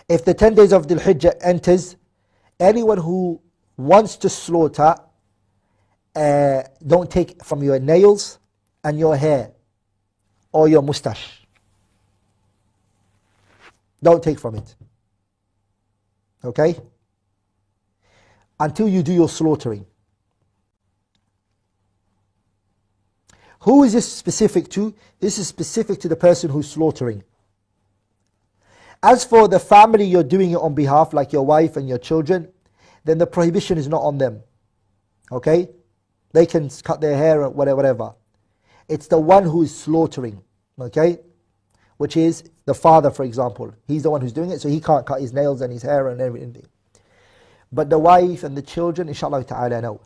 If the 10 days of Dhul Hijjah enters, anyone who wants to slaughter, don't take from your nails and your hair or your mustache. Don't take from it. Okay? Until you do your slaughtering. Who is this specific to? This is specific to the person who's slaughtering. As for the family you're doing it on behalf, like your wife and your children, then the prohibition is not on them. Okay? They can cut their hair or whatever. It's the one who is slaughtering. Okay? Which is the father, for example. He's the one who's doing it, so he can't cut his nails and his hair and everything. But the wife and the children, inshallah ta'ala, no.